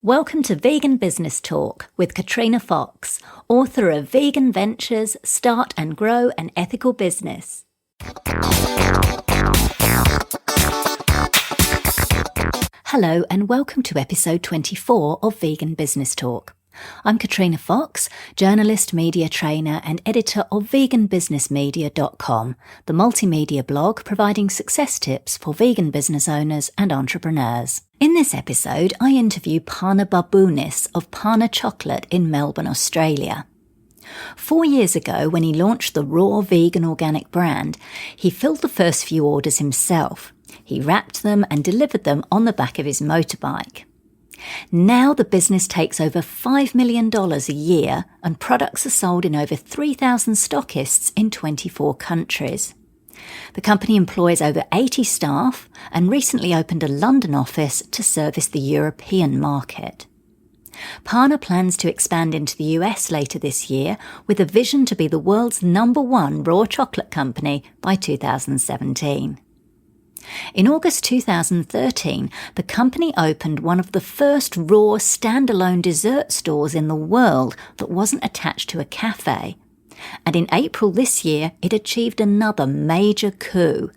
Welcome to Vegan Business Talk with Katrina Fox, author of Vegan Ventures, Start and Grow an Ethical Business. Hello and welcome to episode 24 of Vegan Business Talk. I'm Katrina Fox, journalist, media trainer and editor of veganbusinessmedia.com, the multimedia blog providing success tips for vegan business owners and entrepreneurs. In this episode, I interview Pana Barbounis of Pana Chocolate in Melbourne, Australia. 4 years ago, when he launched the raw vegan organic brand, he filled the first few orders himself. He wrapped them and delivered them on the back of his motorbike. Now the business takes over $5 million a year and products are sold in over 3,000 stockists in 24 countries. The company employs over 80 staff and recently opened a London office to service the European market. Pana plans to expand into the US later this year with a vision to be the world's #1 raw chocolate company by 2017. In August 2013, the company opened one of the first raw standalone dessert stores in the world that wasn't attached to a cafe. And in April this year, it achieved another major coup,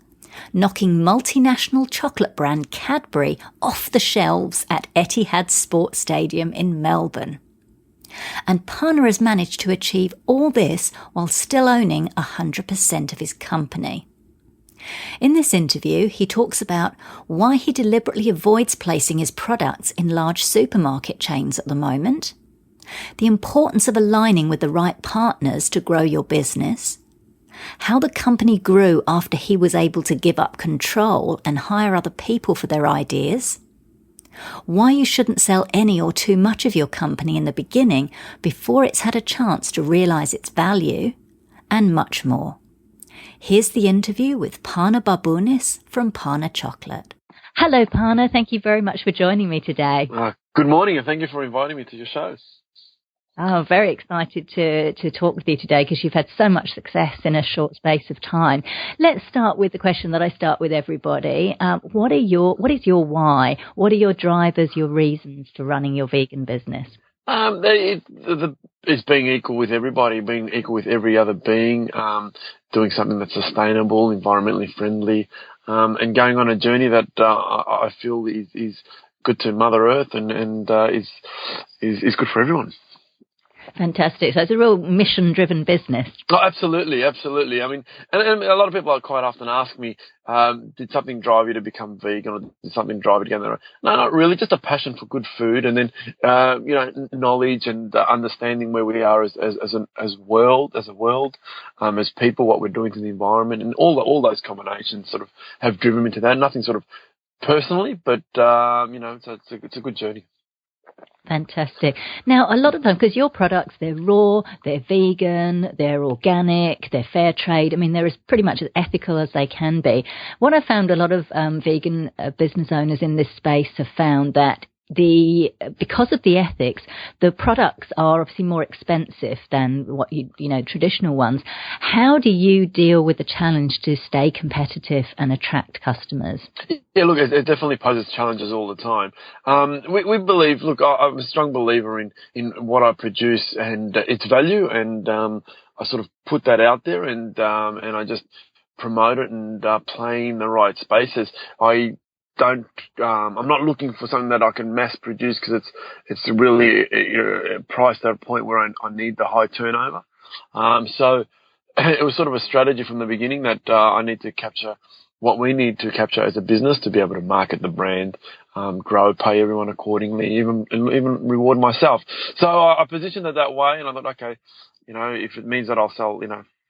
knocking multinational chocolate brand Cadbury off the shelves at Etihad Sports Stadium in Melbourne. And Pana has managed to achieve all this while still owning 100% of his company. In this interview, he talks about why he deliberately avoids placing his products in large supermarket chains at the moment, the importance of aligning with the right partners to grow your business, how the company grew after he was able to give up control and hire other people for their ideas, why you shouldn't sell any or too much of your company in the beginning before it's had a chance to realise its value, and much more. Here's the interview with Pana Barbounis from Pana Chocolate. Hello, Pana. Thank you very much for joining me today. Good morning, and thank you for inviting me to your show. Oh, very excited to talk with you today because you've had so much success in a short space of time. Let's start with the question that I start with everybody. What is your why? What are your drivers, your reasons for running your vegan business? It's being equal with everybody, being equal with every other being, doing something that's sustainable, environmentally friendly, and going on a journey that I feel is good to Mother Earth and is good for everyone. Fantastic. So it's a real mission-driven business. Oh, absolutely. I mean, and a lot of people quite often ask me, did something drive you to become vegan, or did something drive you to go there? No, not really. Just a passion for good food, and then knowledge and understanding where we are as a world, as people, what we're doing to the environment, and all those combinations sort of have driven me to that. Nothing sort of personally, but it's a good journey. Fantastic. Now, a lot of them, because your products, they're raw, they're vegan, they're organic, they're fair trade. I mean, they're as pretty much as ethical as they can be. What I found a lot of vegan business owners in this space have found that because of the ethics, the products are obviously more expensive than what traditional ones. How do you deal with the challenge to stay competitive and attract customers? Yeah, look, it definitely poses challenges all the time. We believe, look, I'm a strong believer in what I produce and its value, and I sort of put that out there and I just promote it and play in the right spaces. I'm not looking for something that I can mass produce because it's really priced at a point where I need the high turnover. So it was sort of a strategy from the beginning that I need to capture what we need to capture as a business to be able to market the brand, grow, pay everyone accordingly, even reward myself. So I positioned it that way, and I thought, okay, if it means that I'll sell,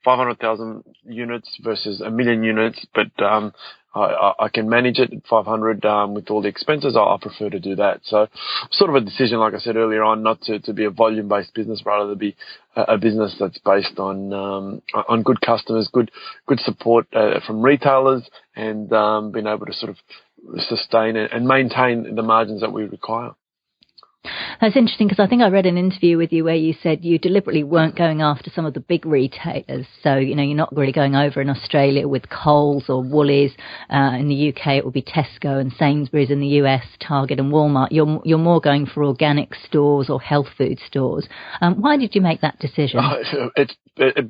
500,000 units versus 1 million units, but I can manage it at 500 with all the expenses, I prefer to do that. So sort of a decision, like I said earlier on, not to be a volume-based business, rather to be a business that's based on good customers, good support from retailers, and being able to sort of sustain and maintain the margins that we require. That's interesting because I think I read an interview with you where you said you deliberately weren't going after some of the big retailers. So, you're not really going over in Australia with Coles or Woolies. In the UK, it will be Tesco and Sainsbury's. In the US, Target and Walmart. You're more going for organic stores or health food stores. Why did you make that decision? It's a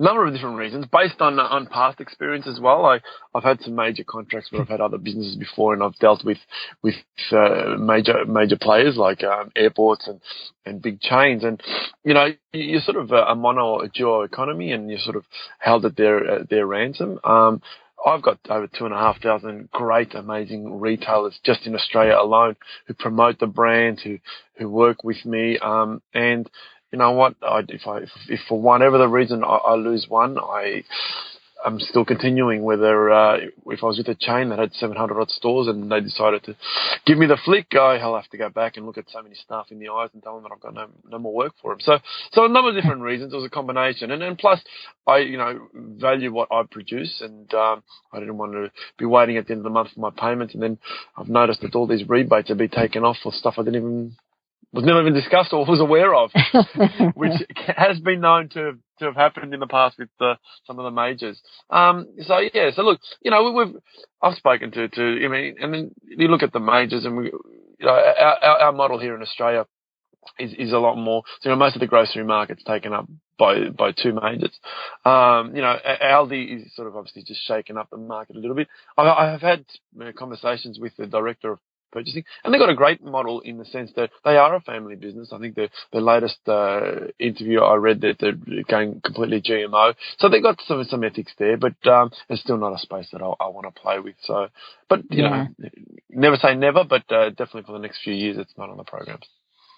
number of different reasons, based on past experience as well. I've had some major contracts where I've had other businesses before, and I've dealt with major players like airports and big chains, and you're sort of a mono or a duo economy, and you're sort of held at their ransom. I've got over 2,500 great, amazing retailers just in Australia alone who promote the brand, who work with me, and you know what? If for whatever the reason I lose one, I'm still continuing. Whether if I was with a chain that had 700 odd stores and they decided to give me the flick, I'll have to go back and look at so many staff in the eyes and tell them that I've got no more work for them. So a number of different reasons. It was a combination, and plus I value what I produce, and I didn't want to be waiting at the end of the month for my payments, and then I've noticed that all these rebates have been taken off for stuff I was never even discussed or was aware of, which has been known to have happened in the past with some of the majors. So look, I've spoken to and then you look at the majors, and our model here in Australia is a lot more. So most of the grocery market's taken up by two majors. Aldi is sort of obviously just shaking up the market a little bit. I have had conversations with the director of purchasing, and they've got a great model in the sense that they are a family business. I think the latest interview I read that they're going completely GMO, so they've got some ethics there, but it's still not a space that I want to play with. So, but never say never, but definitely for the next few years, it's not on the programs.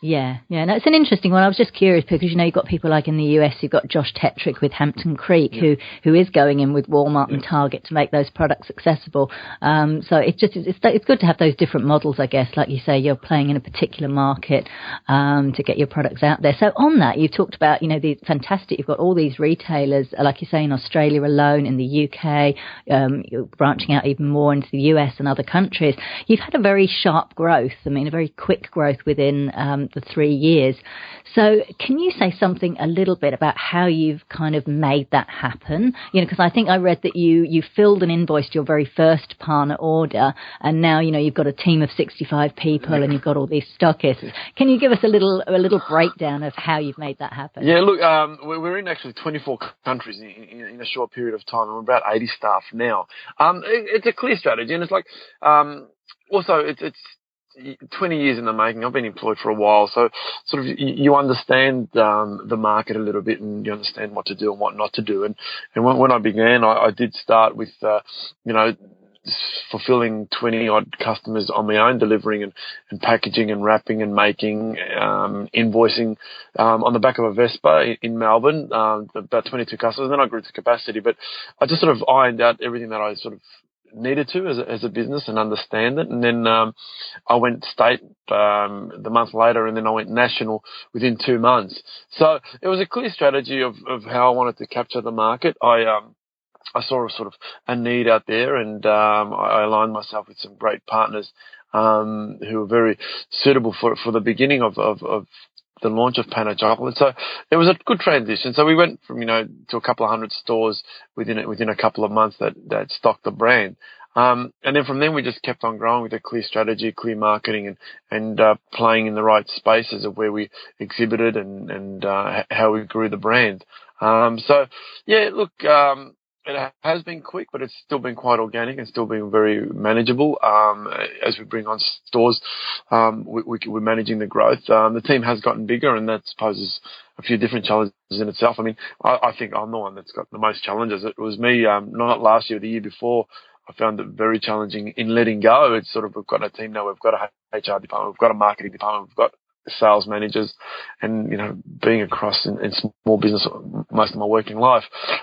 Yeah. No, it's an interesting one. I was just curious because, you've got people like in the US, you've got Josh Tetrick with Hampton Creek, who is going in with Walmart and Target to make those products accessible. So it's good to have those different models, I guess. Like you say, you're playing in a particular market to get your products out there. So on that, you've talked about, you've got all these retailers, like you say, in Australia alone, in the UK, you're branching out even more into the US and other countries. You've had a very sharp growth, a very quick growth within the 3 years. So can you say something a little bit about how you've kind of made that happen? Because I think I read that you filled and invoiced your very first Pana order, and now, you've got a team of 65 people and you've got all these stockists. Can you give us a little breakdown of how you've made that happen? Yeah, look, we're in actually 24 countries in a short period of time, and we're about 80 staff now. It's a clear strategy, and it's like, also it's 20 years in the making. I've been employed for a while, so sort of you understand the market a little bit, and you understand what to do and what not to do. And when I began, I did start with fulfilling 20 odd customers on my own, delivering and packaging and wrapping and making, invoicing on the back of a Vespa in Melbourne, about 22 customers. And then I grew to capacity, but I just sort of ironed out everything that I sort of needed to as a business and understand it. And then I went state the month later, and then I went national within 2 months. So it was a clear strategy of how I wanted to capture the market. I saw sort of a need out there, and I aligned myself with some great partners who were very suitable for the beginning of the launch of Pana chocolate. So it was a good transition. So we went from, to a couple of hundred stores within a couple of months that stocked the brand. And then from then we just kept on growing with a clear strategy, clear marketing, and playing in the right spaces of where we exhibited and how we grew the brand. So yeah, look, it has been quick, but it's still been quite organic and still been very manageable. As we bring on stores, we're managing the growth. The team has gotten bigger, and that poses a few different challenges in itself. I think I'm the one that's got the most challenges. It was me, not last year, the year before. I found it very challenging in letting go. It's sort of, we've got a team now, we've got a HR department, we've got a marketing department, we've got sales managers, and being across in small business most of my working life,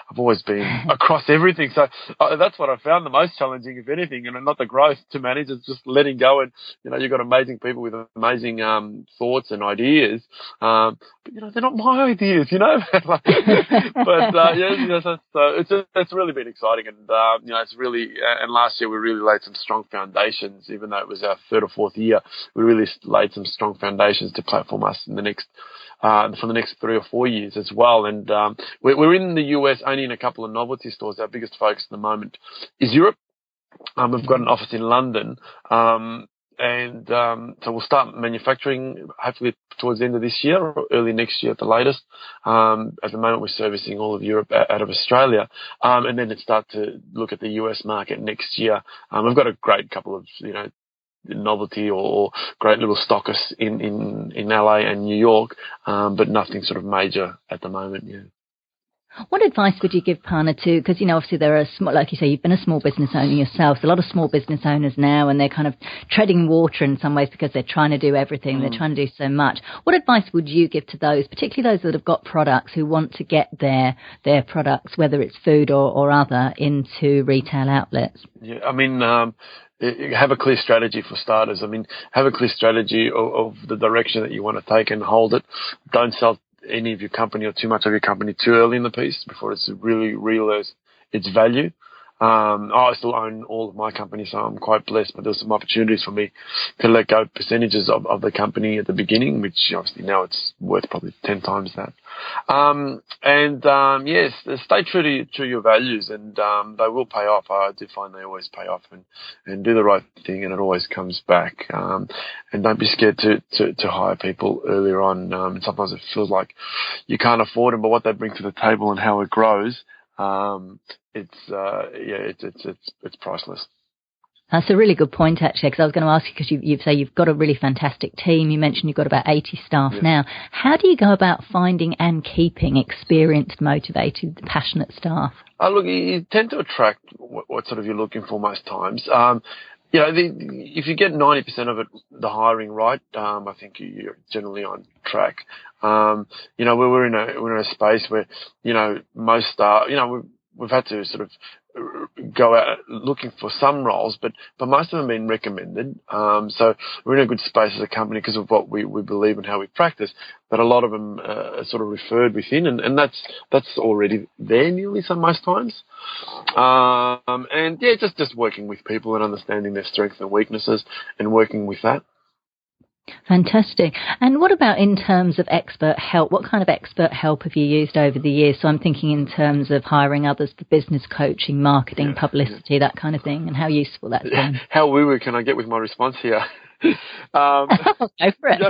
I've always been across everything. So that's what I found the most challenging, if anything, and not the growth to manage. It's just letting go, and you've got amazing people with amazing thoughts and ideas, but they're not my ideas, but so it's really been exciting, and it's really, and last year we really laid some strong foundations. Even though it was our third or fourth year, we really laid some strong foundations businesses to platform us in the next for the next 3 or 4 years as well. And we're in the US only in a couple of novelty stores. Our biggest focus at the moment is Europe. We've got an office in London, so we'll start manufacturing hopefully towards the end of this year or early next year at the latest. At the moment, we're servicing all of Europe out of Australia, and then it start to look at the US market next year. We've got a great couple of novelty or great little stockists in LA and New York, but nothing sort of major at the moment. Yeah. What advice would you give, Pana, to, because, obviously there are, like you say, you've been a small business owner yourself. So a lot of small business owners now, and they're kind of treading water in some ways because they're trying to do everything. They're trying to do so much. What advice would you give to those, particularly those that have got products who want to get their products, whether it's food or other, into retail outlets? Yeah, I mean, have a clear strategy for starters. I mean, have a clear strategy of the direction that you want to take and hold it. Don't sell any of your company or too much of your company too early in the piece before it's really realised its value. I still own all of my company, so I'm quite blessed, but there's some opportunities for me to let go percentages of the company at the beginning, which obviously now it's worth probably 10 times that. Yes, stay true to your values, and they will pay off. I do find they always pay off, and do the right thing, and it always comes back. And don't be scared to hire people earlier on. Sometimes it feels like you can't afford them, but what they bring to the table and how it grows, it's priceless. That's a really good point, actually, because I was going to ask you, because you say you've got a really fantastic team. You mentioned you've got about 80 staff now. How do you go about finding and keeping experienced, motivated, passionate staff? Look, you tend to attract what sort of you're looking for most times. If you get 90% of it, the hiring right, I think you're generally on track. We're in a space where, most staff, we've had to sort of go out looking for some roles, but most of them have been recommended. So we're in a good space as a company because of what we believe and how we practice, but a lot of them are sort of referred within, and that's already there nearly most times. Just working with people and understanding their strengths and weaknesses and working with that. Fantastic. And what about in terms of expert help? What kind of expert help have you used over the years? So I'm thinking in terms of hiring others for business coaching, marketing, publicity, that kind of thing, and how useful that's been. How woo-woo can I get with my response here? Go for it.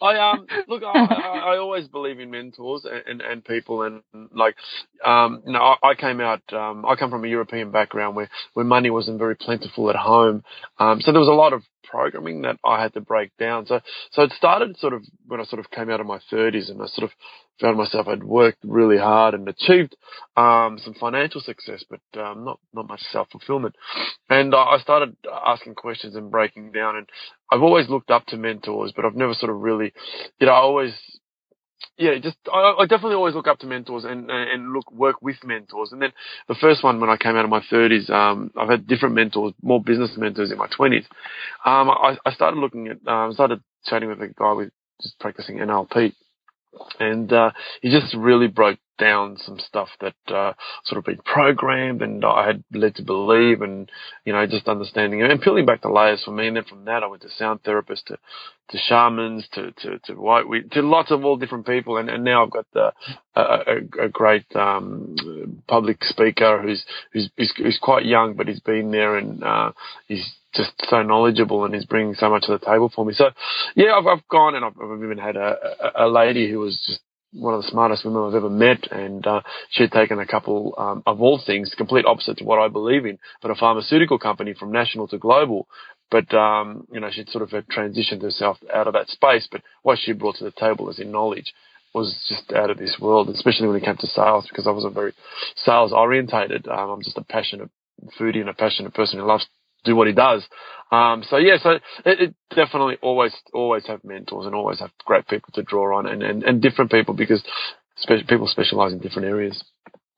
I always believe in mentors and people, and I come from a European background where money wasn't very plentiful at home, so there was a lot of programming that I had to break down. So it started sort of when I sort of came out of my 30s, and I sort of found myself, I'd worked really hard and achieved some financial success, but not much self-fulfillment. And I started asking questions and breaking down, and I've always looked up to mentors, but I've never sort of really, I definitely always look up to mentors and work with mentors. And then the first one, when I came out of my 30s, I've had different mentors, more business mentors in my 20s. I started started chatting with a guy with just practicing NLP. And he just really broke down some stuff that sort of been programmed and I had led to believe, and just understanding and peeling back the layers for me. And then from that, I went to sound therapists, to shamans, to white wheat, to lots of all different people. And now I've got a great public speaker who's quite young, but he's been there, and he's just so knowledgeable, and he's bringing so much to the table for me. So, I've gone, and I've even had a lady who was just one of the smartest women I've ever met, and she'd taken a couple of all things complete opposite to what I believe in, but a pharmaceutical company from national to global. But she'd sort of had transitioned herself out of that space. But what she brought to the table as in knowledge was just out of this world, especially when it came to sales, because I wasn't very sales orientated. I'm just a passionate foodie and a passionate person who loves to do what he does. So it definitely always have mentors and always have great people to draw on, and different people, because people specialize in different areas.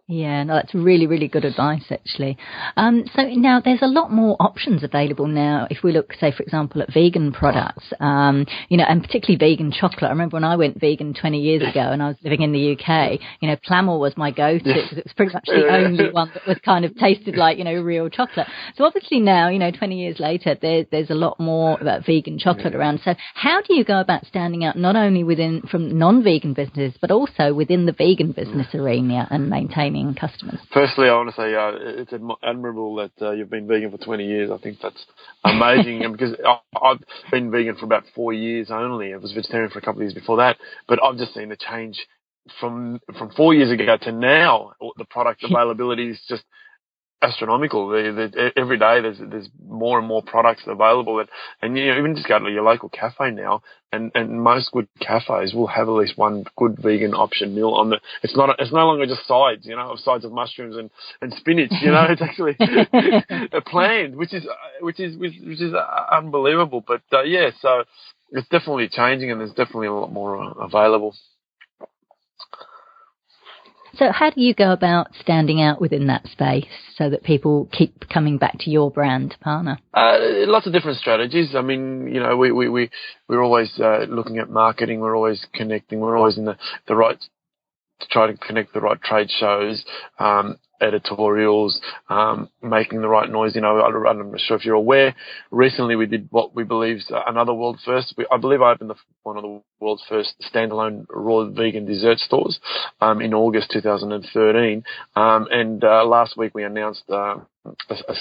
Yeah, no, that's really, really good advice, actually. So now there's a lot more options available now. If we look, say, for example, at vegan products, and particularly vegan chocolate. I remember when I went vegan 20 years ago and I was living in the UK, Plamel was my go-to because it was pretty much the only one that was kind of tasted like, real chocolate. So obviously now, 20 years later, there's a lot more vegan chocolate around. So how do you go about standing out not only from non-vegan businesses, but also within the vegan business arena and maintaining customers? Firstly, I want to say it's admirable that you've been vegan for 20 years. I think that's amazing. And because I've been vegan for about 4 years only. I was vegetarian for a couple of years before that. But I've just seen the change from 4 years ago to now. The product availability is just astronomical. Every day there's more and more products available, and even just go to your local cafe now, and most good cafes will have at least one good vegan option meal on the. It's no longer just sides, sides of mushrooms and spinach. It's actually planned, which is unbelievable. But so it's definitely changing, and there's definitely a lot more available. So how do you go about standing out within that space so that people keep coming back to your brand, Pana? Lots of different strategies. I mean, we're always looking at marketing. We're always connecting. We're always in the right to try to connect the right trade shows, editorials, making the right noise. I'm not sure if you're aware. Recently, we did what we believe is another world first. I believe I opened one of the world's first standalone raw vegan dessert stores in August 2013. And last week we announced a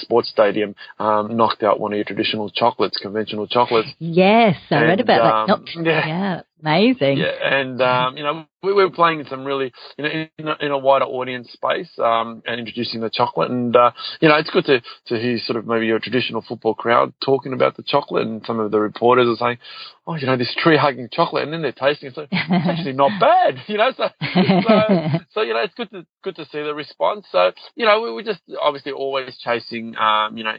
sports stadium knocked out one of your traditional chocolates, conventional chocolates. Yes, I read about that. Yeah, amazing. Yeah, and we were playing in some really in a wider audience space and introducing the chocolate, and it's good to hear sort of maybe your traditional football crowd talking about the chocolate, and some of the reporters are saying, oh, this tree hugging chocolate, and then they're tasting it, so it's actually not bad, so it's good to see the response. So we're just obviously always chasing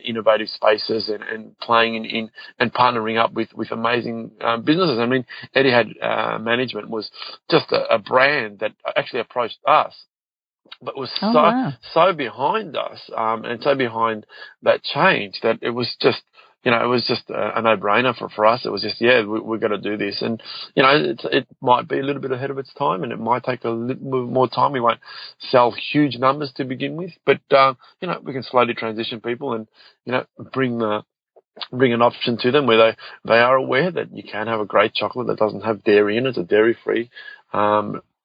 innovative spaces and playing in and partnering up with amazing businesses. I mean, Etihad management was just a brand that actually approached us, but was so behind us and so behind that change that it was just a no-brainer for us. It was just, we're going to do this. And, it might be a little bit ahead of its time, and it might take a little more time. We won't sell huge numbers to begin with, but, we can slowly transition people and, bring an option to them where they are aware that you can have a great chocolate that doesn't have dairy in it. It's a dairy-free,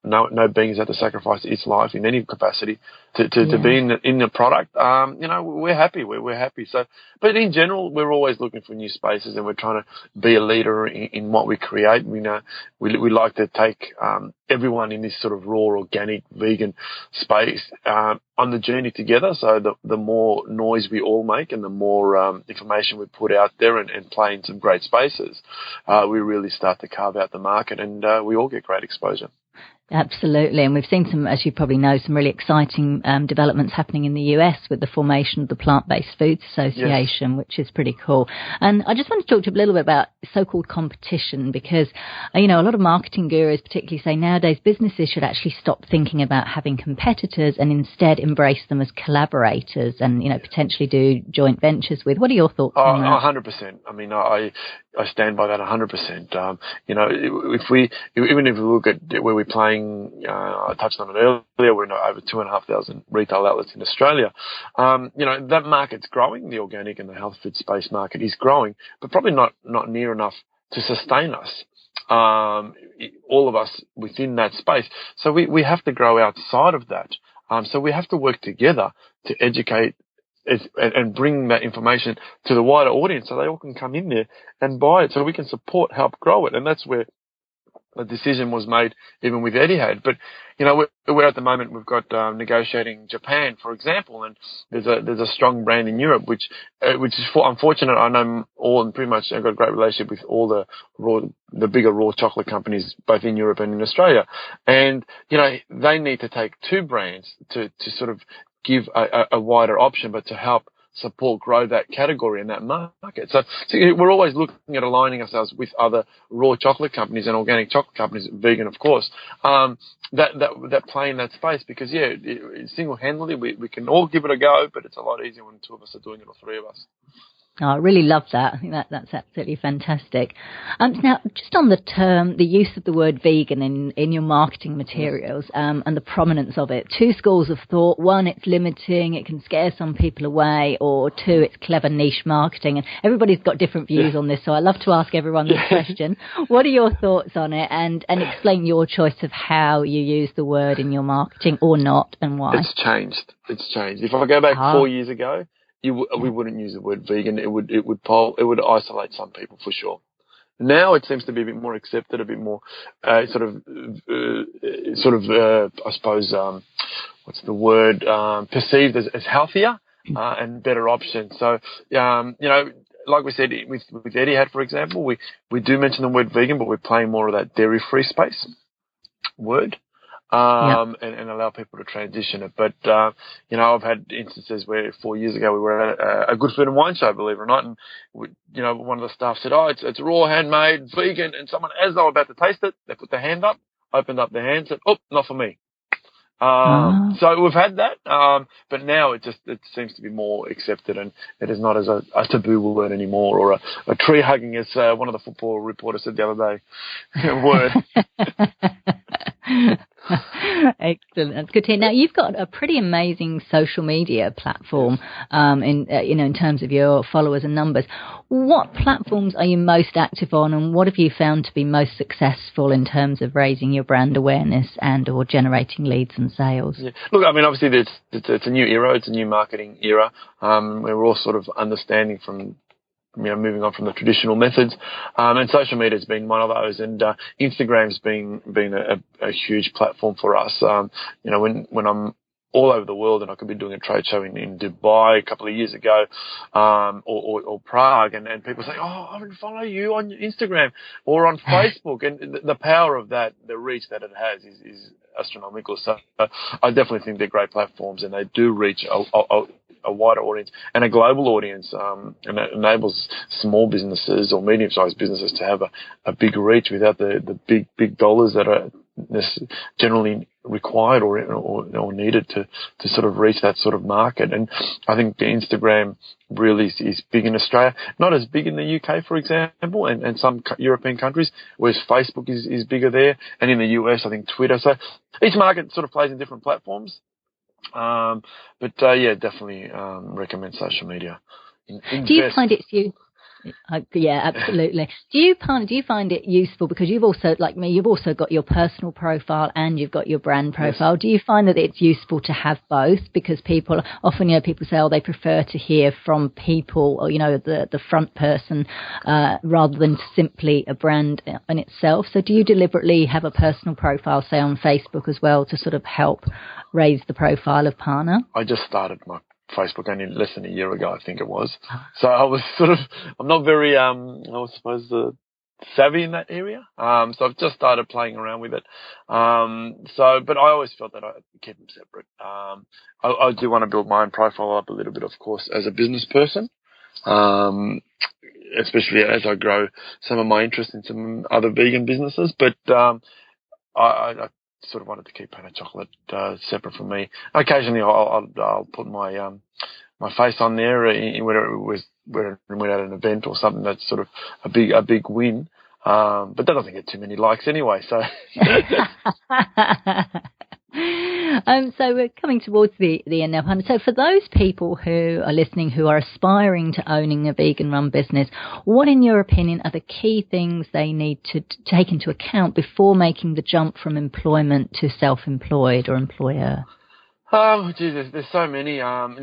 no beings have to sacrifice its life in any capacity to be in the product. We're happy. We're happy. So, but in general, we're always looking for new spaces, and we're trying to be a leader in what we create. We like to take everyone in this sort of raw, organic, vegan space on the journey together. So the more noise we all make, and the more information we put out there, and play in some great spaces, we really start to carve out the market, and we all get great exposure. Absolutely. And we've seen some, as you probably know, some really exciting developments happening in the US with the formation of the Plant-Based Foods Association, which is pretty cool. And I just want to talk to you a little bit about so-called competition, because, a lot of marketing gurus particularly say nowadays businesses should actually stop thinking about having competitors and instead embrace them as collaborators and, potentially do joint ventures with. What are your thoughts on that? 100%. I mean, I stand by that 100%. If we look at where we're playing, I touched on it earlier, we're in over 2,500 retail outlets in Australia. That market's growing. The organic and the health food space market is growing, but probably not near enough to sustain us. All of us within that space. So we have to grow outside of that. So we have to work together to educate and bring that information to the wider audience so they all can come in there and buy it, so we can help grow it. And that's where the decision was made, even with Etihad. But, we're at the moment, we've got negotiating Japan, for example, and there's a strong brand in Europe, which is unfortunate. I know and pretty much I've got a great relationship with all the bigger raw chocolate companies, both in Europe and in Australia. And, they need to take two brands to sort of give a wider option, but to help support grow that category and that market. So we're always looking at aligning ourselves with other raw chocolate companies and organic chocolate companies, vegan, of course, that play in that space, because single-handedly we can all give it a go, but it's a lot easier when two of us are doing it, or three of us. Oh, I really love that. I think that's absolutely fantastic. Now, just on the use of the word vegan in your marketing materials, and the prominence of it, two schools of thought. One, it's limiting, it can scare some people away, or two, it's clever niche marketing. And everybody's got different views on this, so I love to ask everyone this question. What are your thoughts on it? And explain your choice of how you use the word in your marketing, or not, and why. It's changed. If I go back 4 years ago, we wouldn't use the word vegan. It would isolate some people for sure. Now it seems to be a bit more accepted, a bit more I suppose what's the word, perceived as healthier and better options. So like we said with Etihad, for example, we do mention the word vegan, but we're playing more of that dairy-free space word. And allow people to transition it. But, I've had instances where 4 years ago we were at a good food and wine show, believe it or not, and, one of the staff said, it's raw, handmade, vegan, and someone, as they were about to taste it, they put their hand up, opened up their hand, said, not for me. So we've had that, but now it seems to be more accepted, and it is not as a taboo word anymore, or a tree hugging, as one of the football reporters said the other day, word. Excellent. That's good to hear. Now, you've got a pretty amazing social media platform, in terms of your followers and numbers. What platforms are you most active on, and what have you found to be most successful in terms of raising your brand awareness and or generating leads and sales? Yeah. Look, I mean, obviously it's a new era. It's a new marketing era. We're all sort of understanding from moving on from the traditional methods, and social media has been one of those, and Instagram's been a huge platform for us. When I'm all over the world, and I could be doing a trade show in Dubai a couple of years ago, or Prague, and people say, I would follow you on Instagram or on Facebook, and the power of that, the reach that it has is astronomical. So I definitely think they're great platforms, and they do reach a wider audience and a global audience, and it enables small businesses or medium-sized businesses to have a big reach without the big dollars that are generally required or needed to sort of reach that sort of market. And I think the Instagram really is big in Australia, not as big in the UK, for example, and some European countries, whereas Facebook is bigger there, and in the US, I think Twitter. So each market sort of plays in different platforms. Definitely recommend social media. Do you find it's you? Yeah, absolutely. Do you find it useful, because you've also, like me, you've also got your personal profile and you've got your brand profile? Yes. Do you find that it's useful to have both? Because people often, people say, they prefer to hear from people, or the front person, rather than simply a brand in itself. So do you deliberately have a personal profile, say on Facebook as well, to sort of help raise the profile of Pana? I just started my Facebook only less than a year ago, I think it was. So I was I'm not very, savvy in that area. So I've just started playing around with it. But I always felt that I keep them separate. I do want to build my own profile up a little bit, of course, as a business person. Especially as I grow some of my interest in some other vegan businesses. But, I sort of wanted to keep Pana chocolate separate from me. Occasionally, I'll put my my face on there, whether we're at an event or something that's sort of a big win. But that doesn't get too many likes anyway. So. So we're coming towards the end now. So for those people who are listening who are aspiring to owning a vegan-run business, what, in your opinion, are the key things they need to take into account before making the jump from employment to self-employed or employer? There's so many. I'm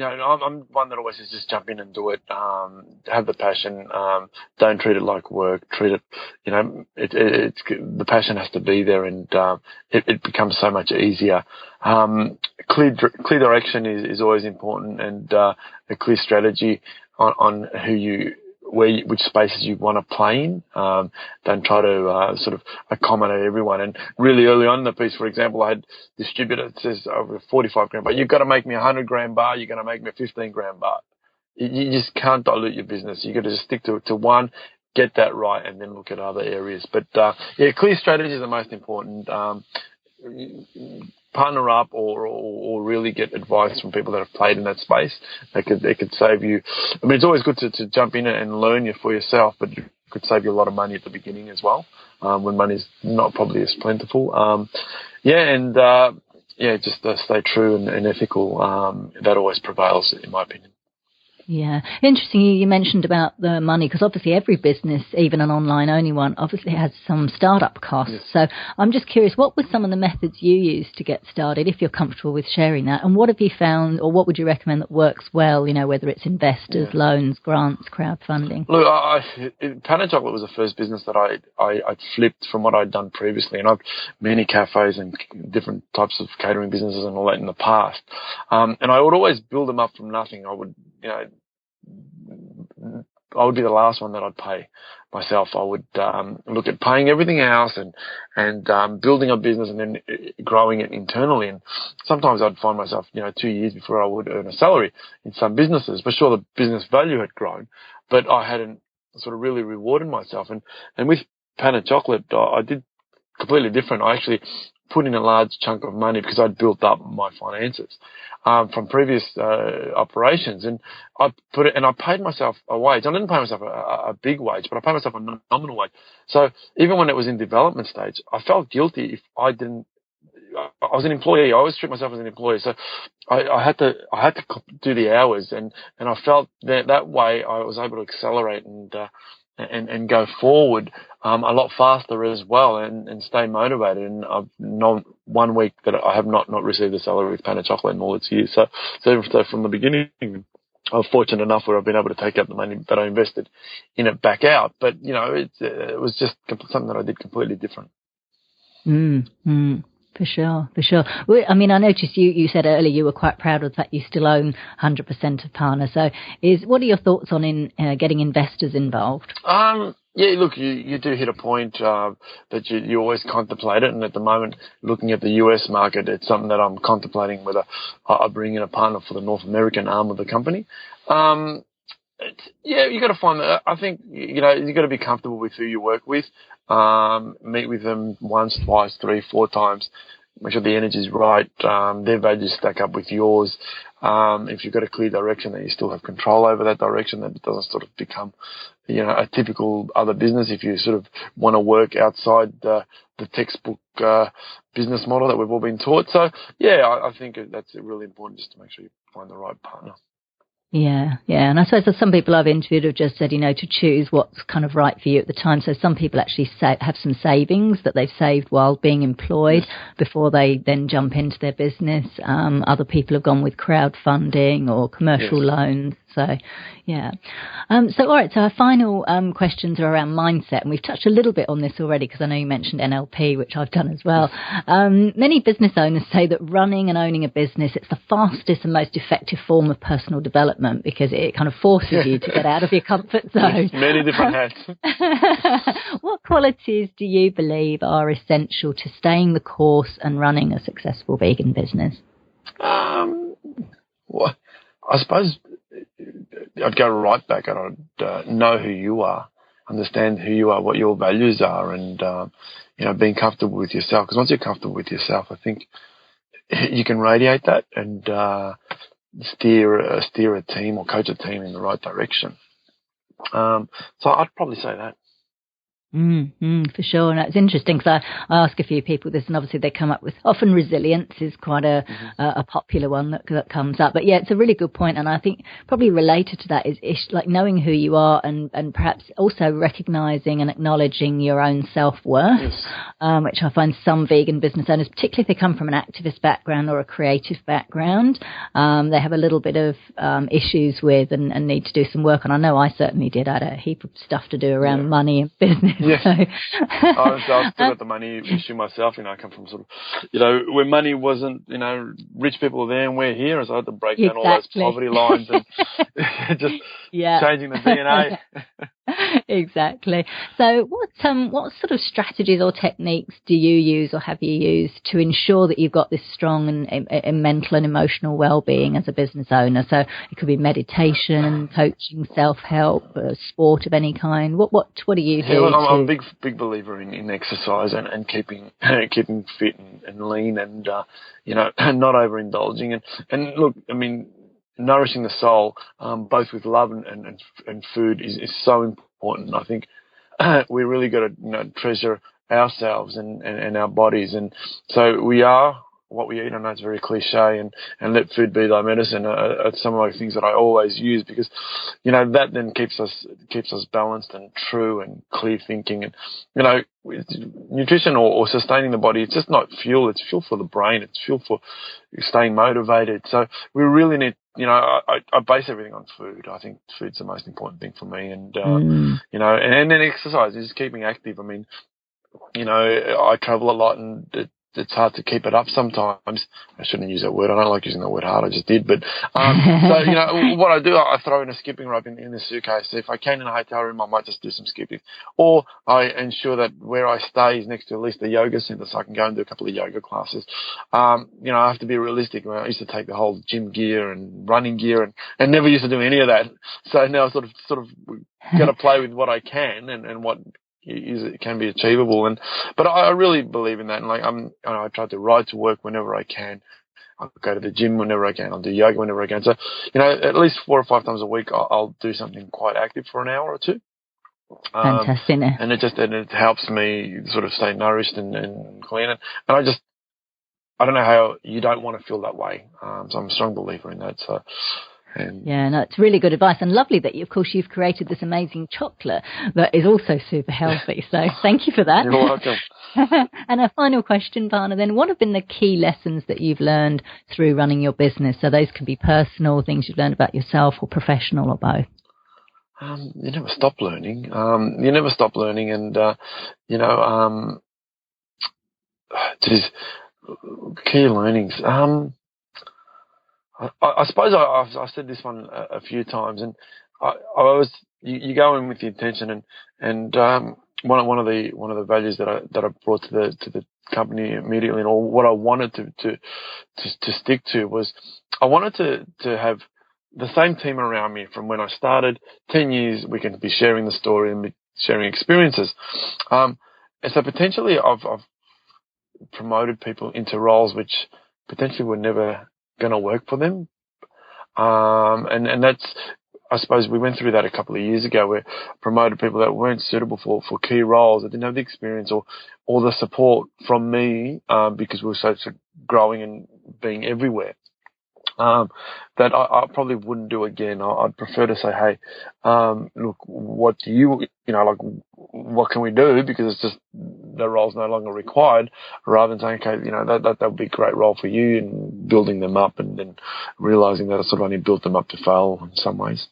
one that always says just jump in and do it. Have the passion. Don't treat it like work. Treat it. It's the passion has to be there, and it becomes so much easier. Clear direction is always important, and a clear strategy on which spaces you want to play in. Don't try to sort of accommodate everyone. And really early on in the piece, for example, I had a distributor that says over a 45 gram bar, you've got to make me a 100 gram bar, you're going to make me a 15 gram bar. you just can't dilute your business. You got to just stick to one, get that right, and then look at other areas. But clear strategy is the most important. Partner up or really get advice from people that have played in that space. They could save you. I mean, it's always good to jump in and learn for yourself, but it could save you a lot of money at the beginning as well, when money's not probably as plentiful. Just stay true and ethical. That always prevails, in my opinion. Yeah. Interesting you mentioned about the money, because obviously every business, even an online-only one, obviously has some startup costs. Yes. So I'm just curious, what were some of the methods you used to get started, if you're comfortable with sharing that? And what have you found, or what would you recommend that works well, whether it's investors, loans, grants, crowdfunding? Look, Pana Chocolate was the first business that I flipped from what I'd done previously. And I've many cafes and different types of catering businesses and all that in the past. And I would always build them up from nothing. I would be the last one that I'd pay myself. I would look at paying everything else and building a business and then growing it internally. And sometimes I'd find myself, 2 years before I would earn a salary in some businesses. But sure, the business value had grown, but I hadn't sort of really rewarded myself. And with Pana Chocolate, I did completely different. I actually put in a large chunk of money because I'd built up my finances from previous operations, and I paid myself a wage. I didn't pay myself a big wage, but I paid myself a nominal wage. So even when it was in development stage, I felt guilty if I didn't. I was an employee. I always treat myself as an employee, so I had to do the hours, and I felt that way I was able to accelerate and go forward a lot faster as well, and stay motivated. And I've known 1 week that I have not received a salary with Pana Chocolate in all its years. So from the beginning, I was fortunate enough where I've been able to take out the money that I invested in it back out. But it was just something that I did completely different. For sure. Well, I mean, I noticed you said earlier you were quite proud of the fact you still own 100% of Pana. So what are your thoughts on getting investors involved? Look, you do hit a point that you always contemplate it. And at the moment, looking at the US market, it's something that I'm contemplating whether I bring in a partner for the North American arm of the company. You got to find that. I think, you got to be comfortable with who you work with. Meet with them once, twice, 3, 4 times. Make sure the energy's right. Their values stack up with yours. If you've got a clear direction, that you still have control over that direction, that it doesn't sort of become, a typical other business. If you sort of want to work outside the textbook business model that we've all been taught. So, I think that's really important, just to make sure you find the right partner. Yeah. And I suppose some people I've interviewed have just said, to choose what's kind of right for you at the time. So some people actually have some savings that they've saved while being employed before they then jump into their business. Other people have gone with crowdfunding or commercial loans. So, all right. So our final questions are around mindset. And we've touched a little bit on this already because I know you mentioned NLP, which I've done as well. Many business owners say that running and owning a business, it's the fastest and most effective form of personal development because it kind of forces you to get out of your comfort zone. Many different hats. What qualities do you believe are essential to staying the course and running a successful vegan business? Well, I suppose I'd go right back and I'd know who you are, understand who you are, what your values are, and being comfortable with yourself. Because once you're comfortable with yourself, I think you can radiate that and steer a team or coach a team in the right direction. So I'd probably say that. For sure. And it's interesting because I ask a few people this, and obviously they come up with often resilience is quite a popular one that comes up. But it's a really good point. And I think probably related to that is like knowing who you are and perhaps also recognizing and acknowledging your own self-worth, which I find some vegan business owners, particularly if they come from an activist background or a creative background, they have a little bit of issues with and need to do some work. And I know I certainly did. I had a heap of stuff to do around money and business. Yeah. I've still got the money issue myself. I come from sort of, where money wasn't, rich people are there and we're here. So I had to break down all those poverty lines and just changing the DNA. Exactly. So what sort of strategies or techniques do you use or have you used to ensure that you've got this strong and mental and emotional well-being as a business owner? So it could be meditation, coaching, self-help, sport of any kind. What do you do? I'm a big believer in exercise and keeping fit and lean and not overindulging and look, I mean, nourishing the soul, both with love and food is so important. I think we really got to treasure ourselves and our bodies, and so we are what we eat. I know it's very cliche, and let food be thy medicine are some of the things that I always use, because that then keeps us balanced and true and clear thinking. And nutrition or sustaining the body, it's just not fuel, it's fuel for the brain, it's fuel for staying motivated. So we really need, I base everything on food. I think food's the most important thing for me, and and then exercise is keeping active. I mean, I travel a lot, and it's hard to keep it up sometimes. I shouldn't use that word. I don't like using the word hard. I just did. But so, what I do, I throw in a skipping rope in the suitcase. So if I can in a hotel room, I might just do some skipping. Or I ensure that where I stay is next to at least a yoga center, so I can go and do a couple of yoga classes. I have to be realistic. I used to take the whole gym gear and running gear and never used to do any of that. So now I sort of got to play with what I can and what it can be achievable, but I really believe in that. And I try to ride to work whenever I can. I'll go to the gym whenever I can. I'll do yoga whenever I can. So at least 4 or 5 times a week, I'll do something quite active for an hour or two. Fantastic. And it helps me sort of stay nourished and clean. And I don't know how you don't want to feel that way. So I'm a strong believer in that. So. It's really good advice, and lovely that you've created this amazing chocolate that is also super healthy. So thank you for that. You're welcome. And a final question, Pana, then, what have been the key lessons that you've learned through running your business? So those can be personal, things you've learned about yourself, or professional, or both. You never stop learning. And geez, key learnings. I suppose I've said this one a few times, and you go in with the intention, and one of the values that I brought to the company immediately, or what I wanted to stick to, was I wanted to have the same team around me from when I started. 10 years we can be sharing the story and be sharing experiences, and so potentially I've promoted people into roles which potentially were never going to work for them, and that's, I suppose we went through that a couple of years ago, where I promoted people that weren't suitable for key roles, that didn't have the experience or the support from me, because we were so growing and being everywhere, that I probably wouldn't do again. I'd prefer to say, hey, look, what do you what can we do? Because it's just the role's no longer required, rather than saying, okay, that would be a great role for you, and building them up and then realizing that I sort of only built them up to fail in some ways.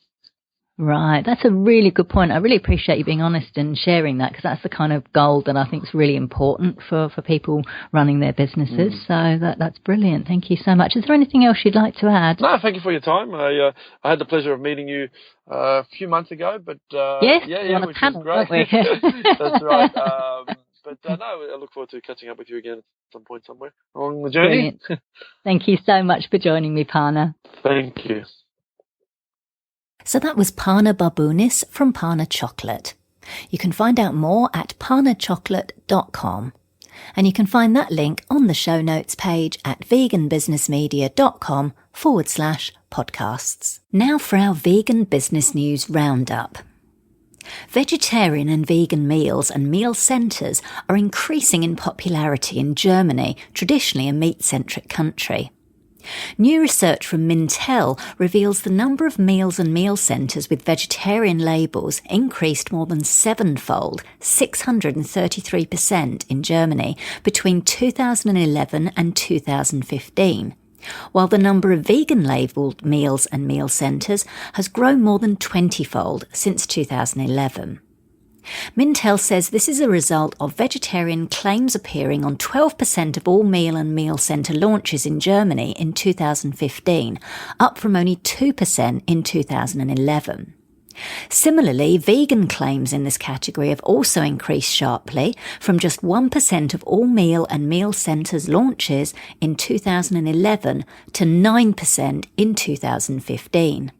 Right. That's a really good point. I really appreciate you being honest and sharing that, because that's the kind of gold that I think is really important for people running their businesses. So that's brilliant. Thank you so much. Is there anything else you'd like to add? No, thank you for your time. I had the pleasure of meeting you a few months ago, but yes, which panel, was great. That's right. No, I look forward to catching up with you again at some point somewhere along the journey. Brilliant. Thank you so much for joining me, Pana. Thank you. So that was Pana Barbounis from Pana Chocolate. You can find out more at panachocolate.com. And you can find that link on the show notes page at veganbusinessmedia.com/podcasts. Now for our Vegan Business News Roundup. Vegetarian and vegan meals and meal centres are increasing in popularity in Germany, traditionally a meat-centric country. New research from Mintel reveals the number of meals and meal centres with vegetarian labels increased more than sevenfold, 633% in Germany, between 2011 and 2015, while the number of vegan labelled meals and meal centres has grown more than 20-fold since 2011. Mintel says this is a result of vegetarian claims appearing on 12% of all meal and meal centre launches in Germany in 2015, up from only 2% in 2011. Similarly, vegan claims in this category have also increased sharply from just 1% of all meal and meal centres launches in 2011 to 9% in 2015.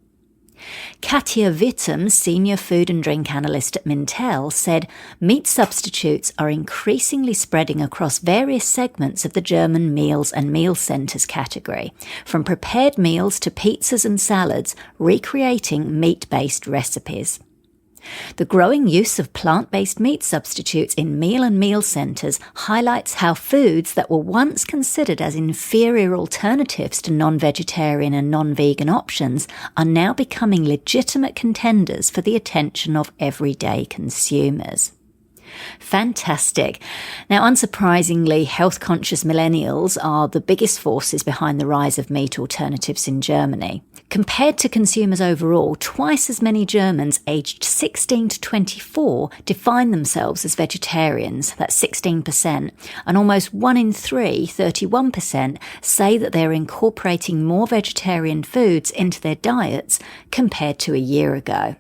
Katia Wittem, Senior Food and Drink Analyst at Mintel, said meat substitutes are increasingly spreading across various segments of the German meals and meal centres category, from prepared meals to pizzas and salads, recreating meat-based recipes. The growing use of plant-based meat substitutes in meal and meal centres highlights how foods that were once considered as inferior alternatives to non-vegetarian and non-vegan options are now becoming legitimate contenders for the attention of everyday consumers. Fantastic. Now, unsurprisingly, health-conscious millennials are the biggest forces behind the rise of meat alternatives in Germany. Compared to consumers overall, twice as many Germans aged 16 to 24 define themselves as vegetarians, that's 16%, and almost 1 in 3, 31%, say that they're incorporating more vegetarian foods into their diets compared to a year ago.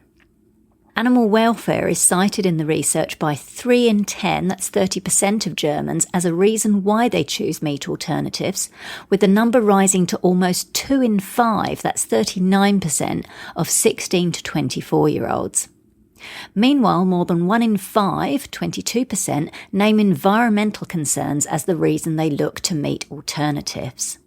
Animal welfare is cited in the research by 3 in 10, that's 30% of Germans, as a reason why they choose meat alternatives, with the number rising to almost 2 in 5, that's 39%, of 16 to 24-year-olds. Meanwhile, more than 1 in 5, 22%, name environmental concerns as the reason they look to meat alternatives.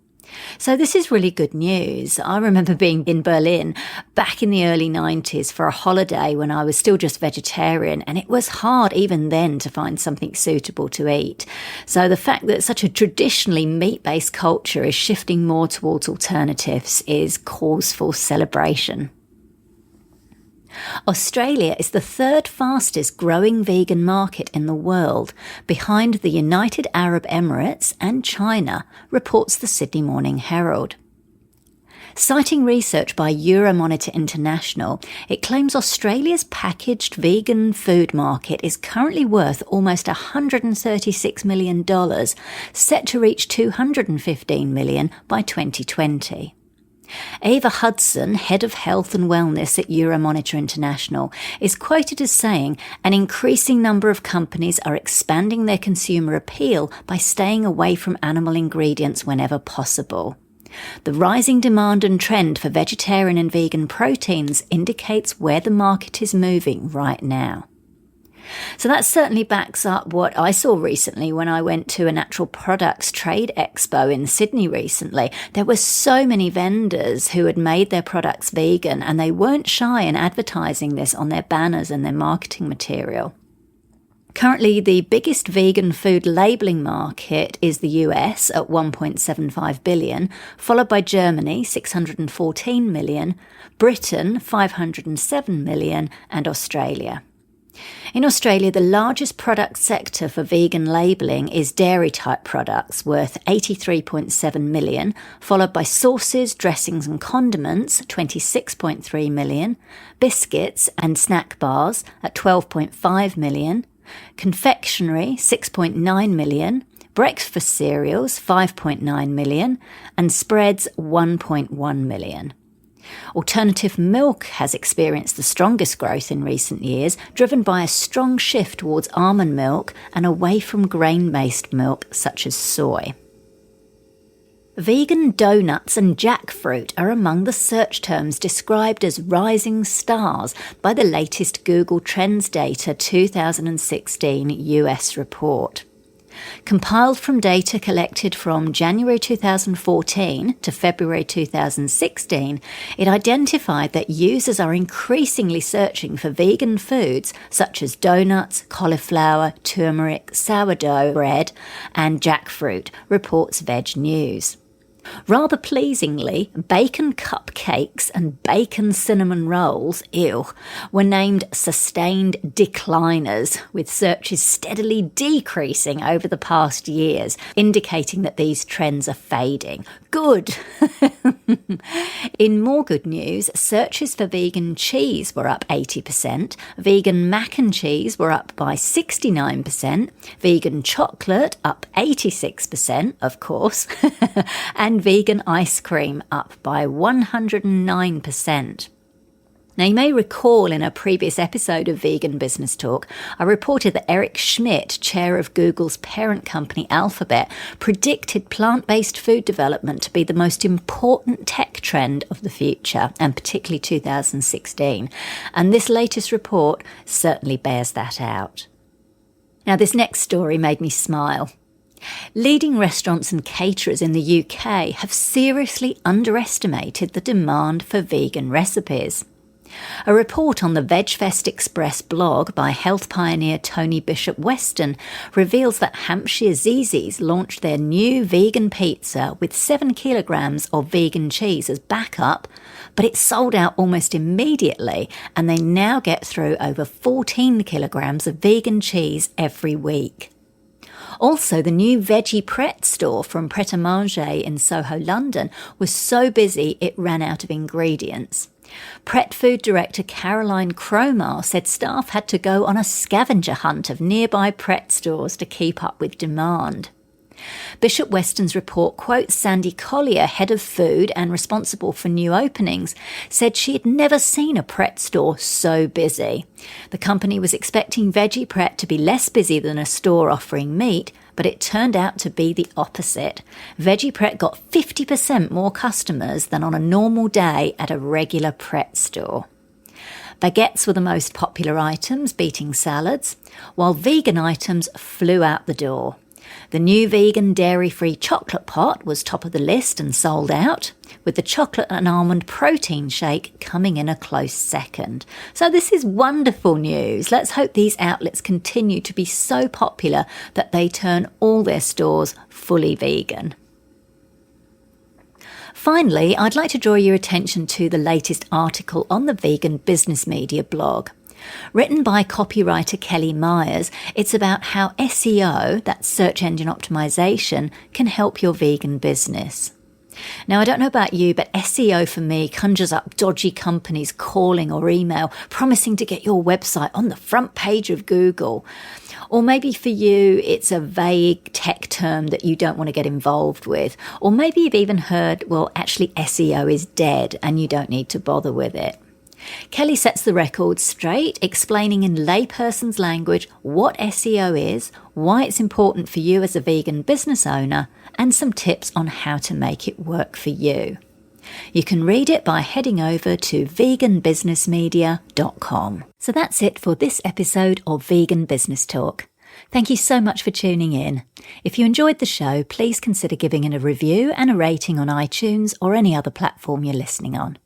So this is really good news. I remember being in Berlin back in the early 90s for a holiday when I was still just vegetarian, and it was hard even then to find something suitable to eat. So the fact that such a traditionally meat-based culture is shifting more towards alternatives is cause for celebration. Australia is the third fastest growing vegan market in the world, behind the United Arab Emirates and China, reports the Sydney Morning Herald. Citing research by Euromonitor International, it claims Australia's packaged vegan food market is currently worth almost $136 million, set to reach $215 million by 2020. Ava Hudson, Head of Health and Wellness at Euromonitor International, is quoted as saying an increasing number of companies are expanding their consumer appeal by staying away from animal ingredients whenever possible. The rising demand and trend for vegetarian and vegan proteins indicates where the market is moving right now. So that certainly backs up what I saw recently when I went to a natural products trade expo in Sydney recently. There were so many vendors who had made their products vegan, and they weren't shy in advertising this on their banners and their marketing material. Currently, the biggest vegan food labelling market is the US at $1.75 billion, followed by Germany, $614 million, Britain, $507 million, and Australia. In Australia, the largest product sector for vegan labelling is dairy-type products, worth $83.7 million, followed by sauces, dressings and condiments, $26.3 million, biscuits and snack bars at $12.5 million, confectionery, $6.9 million, breakfast cereals, $5.9 million, and spreads, $1.1 million. Alternative milk has experienced the strongest growth in recent years, driven by a strong shift towards almond milk and away from grain-based milk such as soy. Vegan donuts and jackfruit are among the search terms described as rising stars by the latest Google Trends Data 2016 US report. Compiled from data collected from January 2014 to February 2016, it identified that users are increasingly searching for vegan foods such as donuts, cauliflower, turmeric, sourdough bread, and jackfruit, reports Veg News. Rather pleasingly, bacon cupcakes and bacon cinnamon rolls, were named sustained decliners, with searches steadily decreasing over the past years, indicating that these trends are fading. Good! In more good news, searches for vegan cheese were up 80%, vegan mac and cheese were up by 69%, vegan chocolate up 86%, of course, and vegan ice cream up by 109%. Now, you may recall in a previous episode of Vegan Business Talk, I reported that Eric Schmidt, chair of Google's parent company Alphabet, predicted plant-based food development to be the most important tech trend of the future, and particularly 2016. And this latest report certainly bears that out. Now, this next story made me smile. Leading restaurants and caterers in the UK have seriously underestimated the demand for vegan recipes. A report on the VegFest Express blog by health pioneer Tony Bishop-Weston reveals that Hampshire Zzz's launched their new vegan pizza with 7 kilograms of vegan cheese as backup, but it sold out almost immediately, and they now get through over 14 kilograms of vegan cheese every week. Also, the new veggie Pret store from Pret a Manger in Soho, London, was so busy it ran out of ingredients. Pret Food Director Caroline Cromar said staff had to go on a scavenger hunt of nearby Pret stores to keep up with demand. Bishop Weston's report quotes Sandy Collier, head of food and responsible for new openings, said she had never seen a Pret store so busy. The company was expecting Veggie Pret to be less busy than a store offering meat, but it turned out to be the opposite. Veggie Pret got 50% more customers than on a normal day at a regular Pret store. Baguettes were the most popular items, beating salads, while vegan items flew out the door. The new vegan dairy-free chocolate pot was top of the list and sold out, with the chocolate and almond protein shake coming in a close second. So this is wonderful news. Let's hope these outlets continue to be so popular that they turn all their stores fully vegan. Finally, I'd like to draw your attention to the latest article on the Vegan Business Media blog. Written by copywriter Kelly Myers, it's about how SEO, that's search engine optimization, can help your vegan business. Now, I don't know about you, but SEO for me conjures up dodgy companies calling or email, promising to get your website on the front page of Google. Or maybe for you, it's a vague tech term that you don't want to get involved with. Or maybe you've even heard, well, actually SEO is dead and you don't need to bother with it. Kelly sets the record straight, explaining in layperson's language what SEO is, why it's important for you as a vegan business owner, and some tips on how to make it work for you. You can read it by heading over to veganbusinessmedia.com. So that's it for this episode of Vegan Business Talk. Thank you so much for tuning in. If you enjoyed the show, please consider giving it a review and a rating on iTunes or any other platform you're listening on.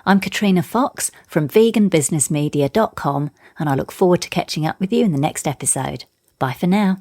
I'm Katrina Fox from veganbusinessmedia.com, and I look forward to catching up with you in the next episode. Bye for now.